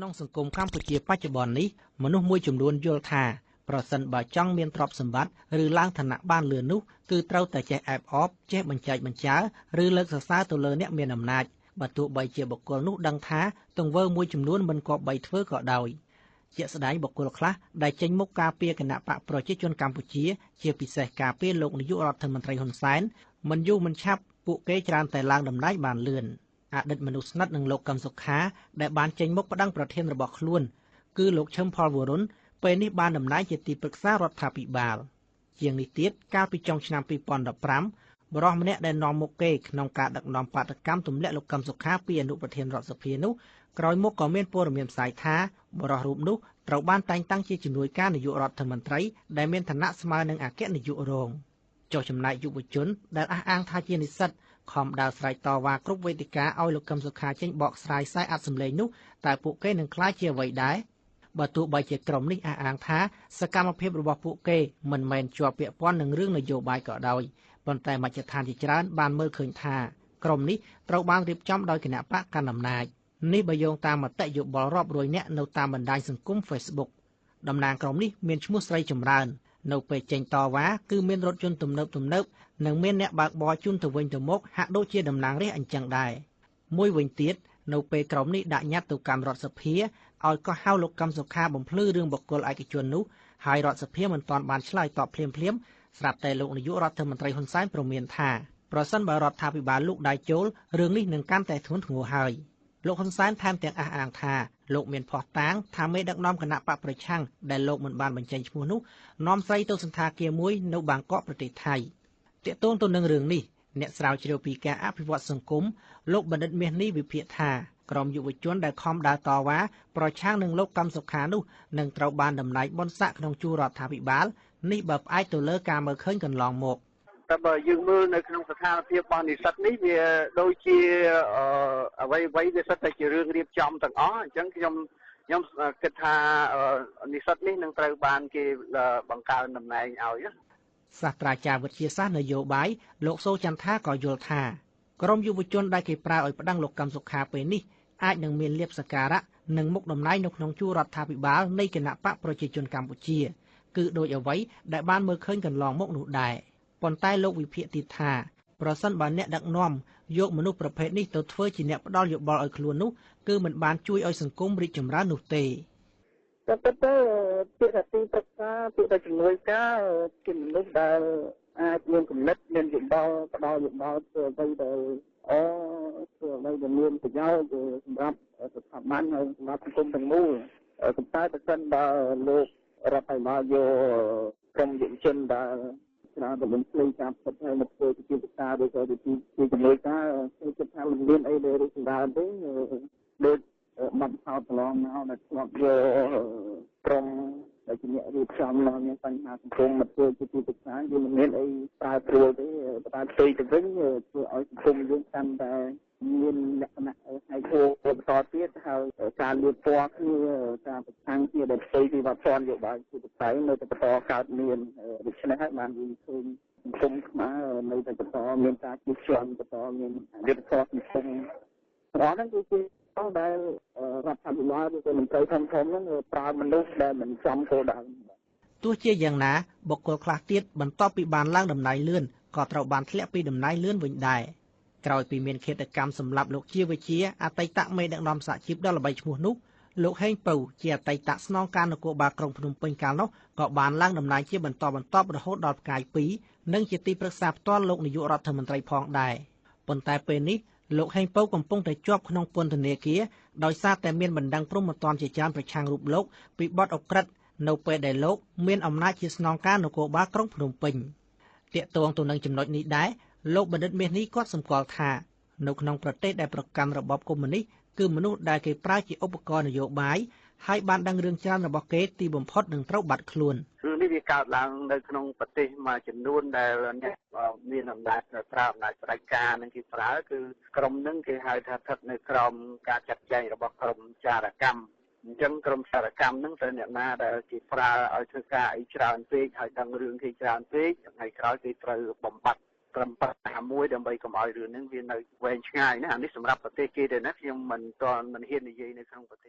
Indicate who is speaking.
Speaker 1: ក្នុងសង្គមកម្ពុជាបច្ចុប្បន្ននេះមនុស្សមួយចំនួនយល់ថាប្រសិនបើចង់មានទ្រព្យសម្បត្តិឬឡើងឋានៈបានលឿននោះគឺត្រូវតែចេះអែបអបចេះបញ្ចែកបញ្ចើឬលើកសរសើរទៅលើអ្នកមានអំណាចបើទោះបីជាបុគ្គលនោះដឹងថាទង្វើមួយចំនួនមិនគប្បីធ្វើក៏ដោយជាក់ស្ដែងបុគ្គលខ្លះដែលចេញមុខការពារគណៈបកប្រជាជនកម្ពុជាជាពិសេសការពារលោកនាយករដ្ឋមន្ត្រីហ៊ុនសែនមិនយូរមិនឆាប់ពួកគេច្រើនតែឡើងតំណែងបានលឿនអតីតមនុស្សស្និទ្ធនឹងលោកកឹមសុខាដែលបានចេញមុខប្តឹងប្រធានរបស់ខ្លួនគឺលោកឈឹមផលវរុនពេលនេះបានតំណែងជាទីប្រឹក្សារដ្ឋាភិបាលជាងនេះទៀតកាលពីចុងឆ្នាំ2015បរិះម្នាក់ដែលនាំមុខគេក្នុងការដឹកនាំបាតកម្មទម្លាក់លោកកឹមសុខាពីអនុប្រធានរដ្ឋសភានោះក្រោយមកក៏មានព័ត៌មានផ្សាយថាបរិះរូបនោះត្រូវបានតែងតាំងជាជំនួយការនាយករដ្ឋមន្ត្រីដែលមានឋានៈស្មើនឹងអគ្គនាយករងចុះចំណែកយុវជនដែលអះអាងថាជានិស្សិតខំដើរស្រែកតវ៉ាគ្រប់វេទិកាឲ្យលោកកឹមសុខាចេញបកស្រាយខ្សែអត្ថសម្លេងនោះតែពួកគេនឹងខ្លាចជាអ្វីដែរបើទោះបីជាក្រុមនេះអះអាងថាសកម្មភាពរបស់ពួកគេមិនមែនជាប់ពាក់ព័ន្ធនឹងរឿងនយោបាយក៏ដោយប៉ុន្តែមជ្ឈដ្ឋានជាច្រើនបានមើលឃើញថាក្រុមនេះត្រូវបានរៀបចំដោយគណៈបកកណ្ដាលអំណាចនេះបើយោងតាមមតិយោបល់រាប់រយនាក់នៅតាមបណ្ដាញសង្គម Facebook តំណាងក្រុមនេះមានឈ្មោះស្រីចម្រើននៅពេលចេញតវ៉ាគឺមានរថយន្តទំនើបនិងមានអ្នកបើកបរជូនទៅវិញទៅមកហាក់ដូចជាតំណាងរាស្ត្រអញ្ចឹងដែរមួយវិញទៀតនៅពេលក្រុមនេះដាក់ញត្តិទៅកាន់រដ្ឋសភាឲ្យកោះហៅលោកកឹមសុខាបំភ្លឺរឿងបុគ្គលឯកជននោះហើយរដ្ឋសភាមិនទាន់បានឆ្លើយតបភ្លាមស្រាប់តែលោកនាយករដ្ឋមន្ត្រីហ៊ុនសែនព្រមានថាប្រសិនបើរដ្ឋាភិបាលលោកដៃចូលរឿងនេះនឹងកាន់តែធ្ងន់ធ្ងរហើយលោកហ៊ុនសែនថែមទាំងអះអាងថាលោកមានភ័ស្តុតាងថាមេដឹកនាំគណៈបកប្រឆាំងដែលលោកមិនបានបញ្ចេញឈ្មោះនោះនាំស្រីទៅសន្តាគារមួយនៅបាងកកប្រទេសថៃទាក់ទងទៅនឹងរឿងនេះអ្នកស្រាវជ្រាវពីការអភិវឌ្ឍសង្គមលោកបណ្ឌិតមាសនេះវិភាគថាក្រុមយុវជនដែលខំដើរតវ៉ាប្រឆាំងនឹងលោកកឹមសុខានោះនឹងត្រូវបានតំណែងបនស័ក្តិក្នុងជួររដ្ឋាភិបាលនេះបើផ្អែកទៅលើការមើលឃើញកន្លងមក
Speaker 2: តែបើយើងមើលនៅក្នុងស្ថានភាពរបស់និស្សិតនេះវាដូចជាអ្វីវាសិតតែជារឿងរៀបចំទាំងអស់អញ្ចឹងខ្ញុំគិតថានិស្សិតនេះនឹងត្រូវបានគេបង្កើនតំណែងឲ្យ
Speaker 1: សាស្ត្រាចារ្យវិទ្យាសាស្ត្រនយោបាយលោកសូចន្ទថាក៏យល់ថាក្រុមយុវជនដែលគេប្រើឲ្យប្តឹងលោកកឹមសុខាពេលនេះអាចនឹងមានលៀបសក្ការៈនិងមុខតំណែងនៅក្នុងជួររដ្ឋាភិបាលនៃគណៈបកប្រជាជនកម្ពុជាគឺដោយអ្វីដែលបានមើលឃើញកន្លងមកនោះដែរប៉ុន្តែលោកវិភាគទៀតថាប្រសិនបើអ្នកដឹកនាំយកមនុស្សប្រភេទនេះទៅធ្វើជាអ្នកផ្ដល់យោបល់ឲ្យខ្លួននោះគឺមិនបានជួយឲ្យសង្គមរីកចម្រើននោះទេ
Speaker 2: តែពាក្យថាទីប្រឹក្សាពាក្យថាជំនួយការជាមនុស្សដែលអាចមានគំនិតមានយោបល់ផ្ដល់យោបល់ធ្វើអ្វីដែលធ្វើអ្វីដែលមានប្រយោជន៍សម្រាប់ស្ថាប័នហើយសម្រាប់សង្គមទាំងមូលតែប្រសិនបើលោករដ្ឋាភិបាលយកក្រុមយុវជនដែលច្រើនតែមិនស្លីការផ្គត់ផ្គង់មកធ្វើជាពិសាឬក៏ជាជំនួយការខ្ញុំគិតថាមិនមានអីដែលរីកចម្រើនទេដូចបាត់ខោតកន្លងមកដែលធ្លាប់យកក្រុមដែលជាអ្នករៀបចំឡើងមានបញ្ហាសង្គមមកធ្វើជាទីប្រឹក្សាវាមិនមានអីប្រែប្រួលទេតែផ្ទុយទៅវិញធ្វើឲ្យសង្គមយើងកាន់តែមានលក្ខណៈហែកហួរបន្តទៀតហើយការលៀបពណ៌គ្នាការប្រឆាំងគ្នាដែលផ្ទុយពីវប្បធម៌នយោបាយជាប្រទេសនៅតែបន្តកើតមានដូច្នេះហើយបានយើងឃើញសង្គមខ្មែរនៅតែបន្តមានការជិះជាន់បន្តមានយុទ្ធសាស្ត្រសង្គមរបស់ហ្នឹងគឺជាដែលរដ្ឋាភិបាលឬក៏មន្ត្រីធំហ្នឹងប្រើមនុស្សដែលមិនចំគោលដៅ
Speaker 1: ទោះជាយ៉ាងណាបុគ្គលខ្លះទៀតបន្ទាប់ពីបានឡើងតំណែងលឿនក៏ត្រូវបានធ្លាក់ពីតំណែងលឿនវិញដែរក្រោយពីមានឃាតកម្មសម្លាប់លោកជាវិជាអតីតមេដឹកនាំសហជីពដ៏ល្បីឈ្មោះនោះលោកហេងពៅជាអតីតស្នងការនគរបាលក្រុងភ្នំពេញកាលនោះក៏បានឡើងតំណែងជាបន្តបន្ទាប់រហូតដល់ផ្កាយ2និងជាទីប្រឹក្សាផ្ទាល់លោកនាយករដ្ឋមន្ត្រីផងដែរប៉ុន្តែពេលនេះលោកហេងពៅកំពុងតែជាប់ក្នុងពន្ធនាគារដោយសារតែមានបណ្ដឹងព្រហ្មទណ្ឌជាច្រើនប្រឆាំងរូបលោកពីបទឧក្រិដ្ឋនៅពេលដែលលោកមានអំណាចជាស្នងការនគរបាលក្រុងភ្នំពេញទាក់ទងទៅនឹងចំណុចនេះដែរលោកបណ្ឌិតមាសនេះគាត់សម្គាល់ថានៅក្នុងប្រទេសដែលប្រកាន់របបកុម្មុយនីសគឺមនុស្សដែលគេប្រើជាឧបករណ៍នយោបាយហើយបានដឹងរឿងច្រើនរបស់គេទីបំផុតនឹងត្រូវបាត់ខ្លួន
Speaker 2: រឿងនេះវាកើតឡើងនៅក្នុងប្រទេសមួយចំនួនដែលអ្នកមានអំណាចប្រើអំណាចផ្ដាច់ការនឹងគេប្រើគឺក្រុមនឹងគេហៅថាស្ថិតនៅក្រោមការចាត់ចែងរបស់ក្រុមចារកម្មអញ្ចឹងក្រុមចារកម្មនឹងទៅអ្នកណាដែលគេប្រើឲ្យធ្វើការអីច្រើនពេកហើយដឹងរឿងគេច្រើនពេកថ្ងៃក្រោយគេត្រូវបំបត្តិត្រឹមបញ្ហាមួយដើម្បីកុំឲ្យរឿងហ្នឹងវានៅវែងឆ្ងាយណាអានេះសម្រាប់ប្រទេសគេទេណាខ្ញុំមិនហ៊ាននិយាយនៅក្នុងប្រទេស